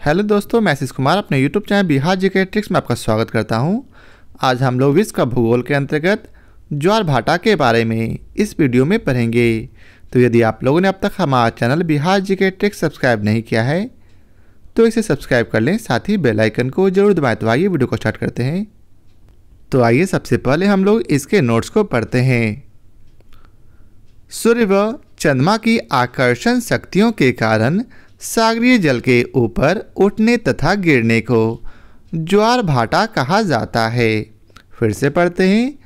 Hello दोस्तों, मैं आशीष कुमार अपने YouTube channel Bihar GK tricks में आपका स्वागत करता हूं। आज हम लोग विश्व का भूगोल के अंतर्गत ज्वार भाटा के बारे में इस वीडियो में पढ़ेंगे। तो यदि आप लोगों ने अब तक हमारा channel Bihar GK tricks subscribe नहीं किया है तो इसे सब्सक्राइब कर लें, साथ ही बेल आइकन को जरूर दबाएं। तो आइए वीडियो को स्टार्ट करते हैं। तो आइए सबसे पहले हम लोग इसके नोट्स को पढ़ते हैं। सूर्य व चंद्रमा की आकर्षण शक्तियों के कारण सागरीय जल के ऊपर उठने तथा गिरने को ज्वार भाटा कहा जाता है। फिर से पढ़ते हैं।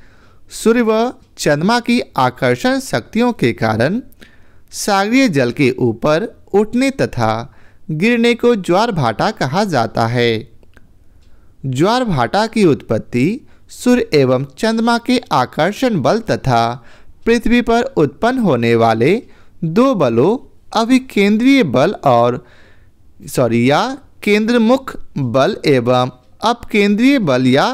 सूर्य व चंद्रमा की आकर्षण शक्तियों के कारण सागरीय जल के ऊपर उठने तथा गिरने को ज्वार भाटा कहा जाता है। ज्वार भाटा की उत्पत्ति सूर्य एवं चंद्रमा के आकर्षण बल तथा पृथ्वी पर उत्पन्न होने वाले दो बलों अभिकेंद्रीय बल और केंद्रमुख बल एवं अपकेंद्रीय बल या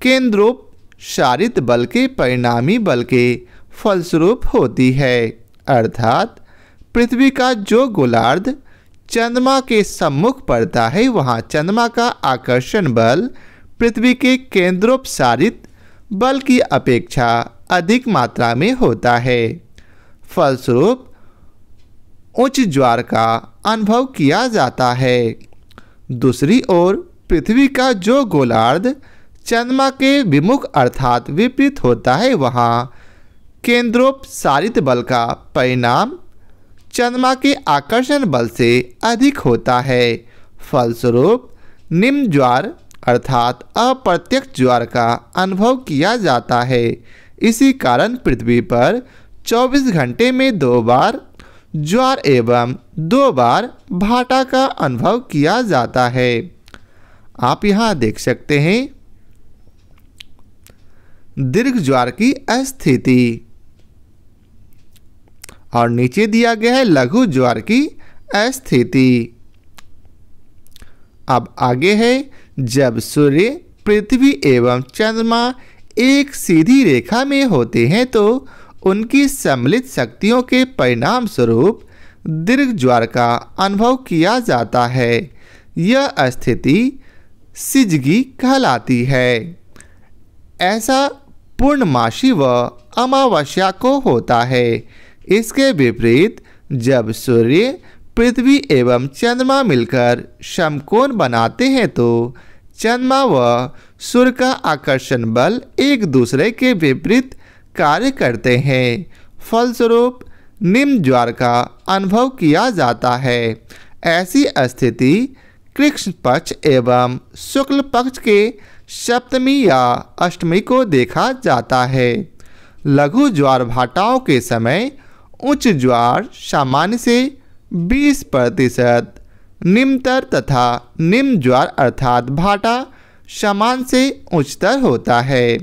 केंद्रोपसारित बल के परिणामी बल के फलस्वरूप होती है। अर्थात पृथ्वी का जो गोलार्ध चंद्रमा के सम्मुख पड़ता है वहाँ चंद्रमा का आकर्षण बल पृथ्वी के केंद्रोपसारित बल की अपेक्षा अधिक मात्रा में होता है। फलस्वरूप उच्च ज्वार का अनुभव किया जाता है। दूसरी ओर पृथ्वी का जो गोलार्ध चंद्रमा के विमुख अर्थात विपरीत होता है वहाँ केंद्रोपसारित बल का परिणाम चंद्रमा के आकर्षण बल से अधिक होता है। फलस्वरूप निम्न ज्वार अर्थात अप्रत्यक्ष ज्वार का अनुभव किया जाता है। इसी कारण पृथ्वी पर 24 घंटे में 2 बार ज्वार एवं 2 बार भाटा का अनुभव किया जाता है। आप यहाँ देख सकते हैं दीर्घ ज्वार की स्थिति और नीचे दिया गया है लघु ज्वार की स्थिति। अब आगे है, जब सूर्य पृथ्वी एवं चंद्रमा एक सीधी रेखा में होते हैं तो उनकी सम्मिलित शक्तियों के परिणाम स्वरूप दीर्घ ज्वार का अनुभव किया जाता है। यह स्थिति सिजगी कहलाती है। ऐसा पूर्णमासी व अमावस्या को होता है। इसके विपरीत जब सूर्य पृथ्वी एवं चंद्रमा मिलकर समकोण बनाते हैं तो चंद्रमा व सूर्य का आकर्षण बल एक दूसरे के विपरीत कार्य करते हैं। फलस्वरूप निम्न ज्वार का अनुभव किया जाता है। ऐसी स्थिति कृष्ण पक्ष एवं शुक्ल पक्ष के सप्तमी या अष्टमी को देखा जाता है। लघु ज्वार भाटाओं के समय उच्च ज्वार सामान्य से 20%, निम्नतर तथा निम्न ज्वार अर्थात भाटा सामान्य से उच्चतर होता है।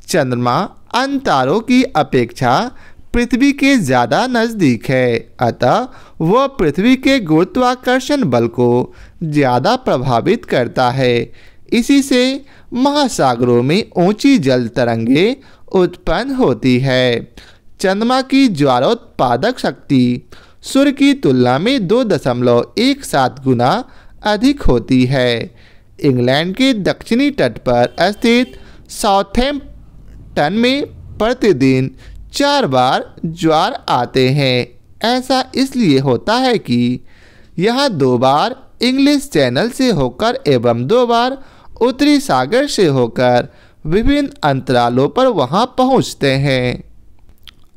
चंद्रमा अन्य तारों की अपेक्षा पृथ्वी के ज़्यादा नज़दीक है, अतः वह पृथ्वी के गुरुत्वाकर्षण बल को ज़्यादा प्रभावित करता है। इसी से महासागरों में ऊंची जल तरंगें उत्पन्न होती है। चंद्रमा की ज्वारोत्पादक शक्ति सूर्य की तुलना में 2.17 गुना अधिक होती है। इंग्लैंड के दक्षिणी तट पर स्थित साउथैम्पटन में प्रतिदिन 4 बार ज्वार आते हैं। ऐसा इसलिए होता है कि यहाँ 2 बार इंग्लिश चैनल से होकर एवं 2 बार उत्तरी सागर से होकर विभिन्न अंतरालों पर वहाँ पहुँचते हैं।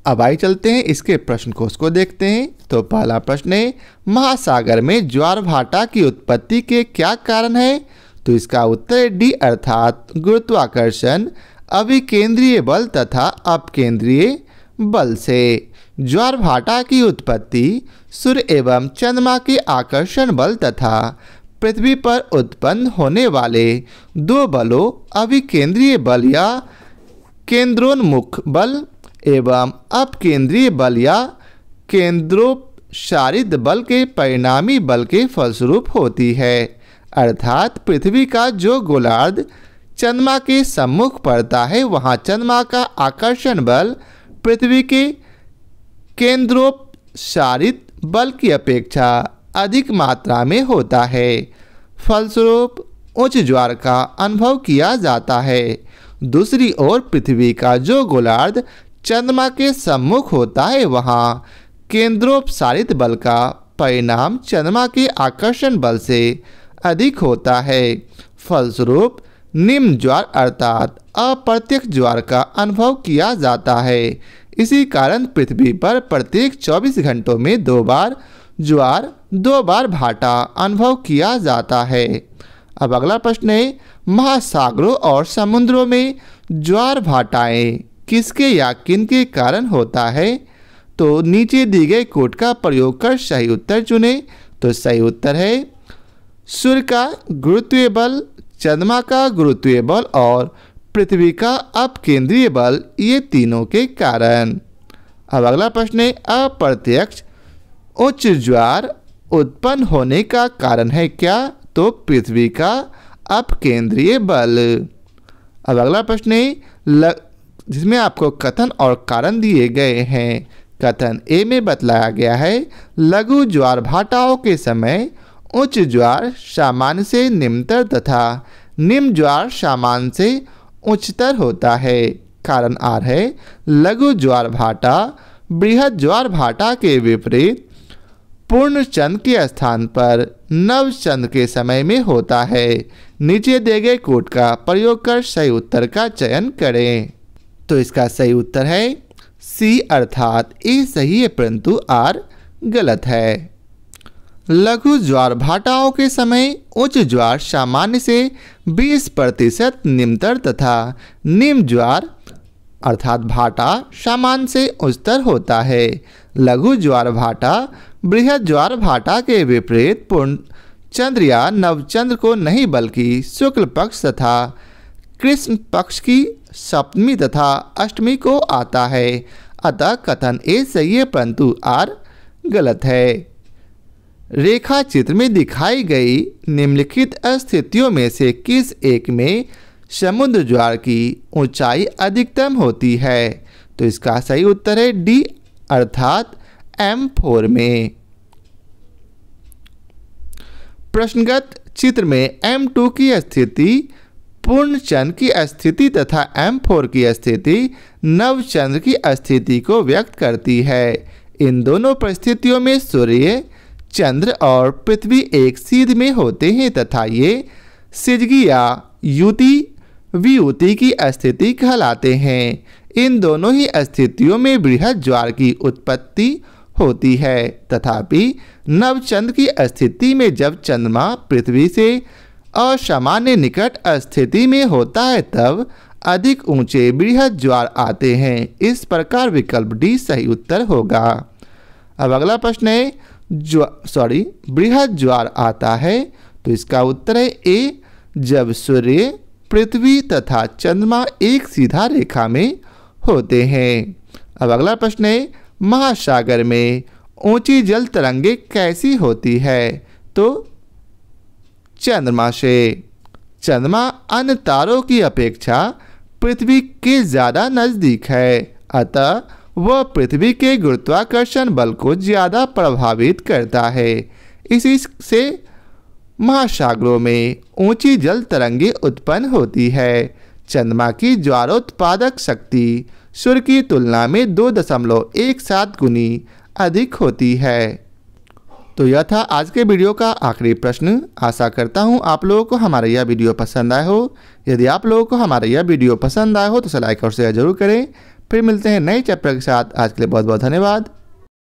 अब आइए चलते हैं इसके प्रश्न कोश को देखते हैं। तो पहला प्रश्न है, महासागर में ज्वार भाटा की उत्पत्ति के क्या कारण है? तो इसका उत्तर डी अर्थात गुरुत्वाकर्षण, अभिकेंद्रीय बल तथा अपकेंद्रीय बल से। ज्वार भाटा की उत्पत्ति सूर्य एवं चंद्रमा के आकर्षण बल तथा पृथ्वी पर उत्पन्न होने वाले 2 बलों अभिकेंद्रीय बल या केंद्रोन्मुख बल एवं अपकेंद्रीय बल या केंद्रोपसारित बल के परिणामी बल के फलस्वरूप होती है। अर्थात पृथ्वी का जो गोलार्ध चंद्रमा के सम्मुख पड़ता है वहाँ चंद्रमा का आकर्षण बल पृथ्वी के केंद्रोपसारित बल की अपेक्षा अधिक मात्रा में होता है। फलस्वरूप उच्च ज्वार का अनुभव किया जाता है। दूसरी ओर पृथ्वी का जो गोलार्ध चंद्रमा के सम्मुख होता है, वहाँ केंद्रोपसारित बल का परिणाम चंद्रमा के आकर्षण बल से अधिक होता है। फलस्वरूप निम्न ज्वार अर्थात अप्रत्यक्ष ज्वार का अनुभव किया जाता है। इसी कारण पृथ्वी पर प्रत्येक 24 घंटों में 2 बार ज्वार 2 बार भाटा अनुभव किया जाता है। अब अगला प्रश्न है, महासागरों और समुद्रों में ज्वार भाटाएं किसके या किन के कारण होता है? तो नीचे दी गए कोड का प्रयोग कर सही उत्तर चुने। तो सही उत्तर है सूर्य का गुरुत्वीय बल, चंद्रमा का गुरुत्वीय बल और पृथ्वी का अपकेंद्रीय बल, ये तीनों के कारण। अब अगला प्रश्न है, अप्रत्यक्ष उच्च ज्वार उत्पन्न होने का कारण है क्या? तो पृथ्वी का अपकेंद्रीय बल। अब अगला प्रश्न है, जिसमें आपको कथन और कारण दिए गए हैं। कथन ए में बतलाया गया है, लघु ज्वार भाटाओं के समय उच्च ज्वार सामान्य से निम्नतर तथा निम्न ज्वार सामान्य से उच्चतर होता है। कारण आर है, लघु ज्वार भाटा बृहद ज्वार भाटा के विपरीत पूर्ण चंद्र के स्थान पर नव चंद्र के समय में होता है। नीचे दिए गए कोड का प्रयोग कर सही उत्तर का चयन करें। तो इसका सही उत्तर है सी अर्थात ए सही है परंतु आर गलत है। लघु ज्वार भाटाओं के समय उच्च ज्वार सामान्य से 20% निम्नतर तथा निम्न ज्वार अर्थात भाटा सामान्य से उच्चतर होता है। लघु ज्वार भाटा बृहद ज्वार भाटा के विपरीत पूर्ण चंद्र या नवचंद्र को नहीं बल्कि शुक्ल पक्ष तथा कृष्ण पक्ष की सप्तमी तथा अष्टमी को आता है। अतः कथन ए सही है परंतु आर गलत है। रेखा चित्र में दिखाई गई निम्नलिखित स्थितियों में से किस एक में समुद्र ज्वार की ऊंचाई अधिकतम होती है? तो इसका सही उत्तर है डी अर्थात M4 में। प्रश्नगत चित्र में M2 की स्थिति पूर्ण चंद्र की स्थिति तथा M4 की स्थिति नव चंद्र की स्थिति को व्यक्त करती है। इन दोनों परिस्थितियों में सूर्य, चंद्र और पृथ्वी एक सीध में होते हैं तथा ये सिजगी या युति वियुति की स्थिति कहलाते हैं। इन दोनों ही स्थितियों में बृहद ज्वार की उत्पत्ति होती है। तथापि नवचंद्र की स्थिति में जब चंद्रमा पृथ्वी से असामान्य निकट स्थिति में होता है तब अधिक ऊंचे बृहद ज्वार आते हैं। इस प्रकार विकल्प डी सही उत्तर होगा। अब अगला प्रश्न है, बृहद ज्वार आता है तो इसका उत्तर है ए, जब सूर्य, पृथ्वी तथा चंद्रमा एक सीधा रेखा में होते हैं। अब अगला प्रश्न है, महासागर में ऊंची जल तरंगे कैसी होती है? तो चंद्रमा से। चंद्रमा अन्य तारों की अपेक्षा पृथ्वी के ज़्यादा नज़दीक है, अतः वह पृथ्वी के गुरुत्वाकर्षण बल को ज़्यादा प्रभावित करता है। इसी से महासागरों में ऊंची जल तरंगे उत्पन्न होती है। चंद्रमा की ज्वारोत्पादक शक्ति सूर्य की तुलना में 2.17 गुनी अधिक होती है। तो यह था आज के वीडियो का आखिरी प्रश्न। आशा करता हूँ आप लोगों को हमारा यह वीडियो पसंद आया हो। यदि आप लोगों को हमारा यह वीडियो पसंद आया हो तो लाइक और शेयर जरूर करें। फिर मिलते हैं नए चैप्टर के साथ। आज के लिए बहुत बहुत धन्यवाद।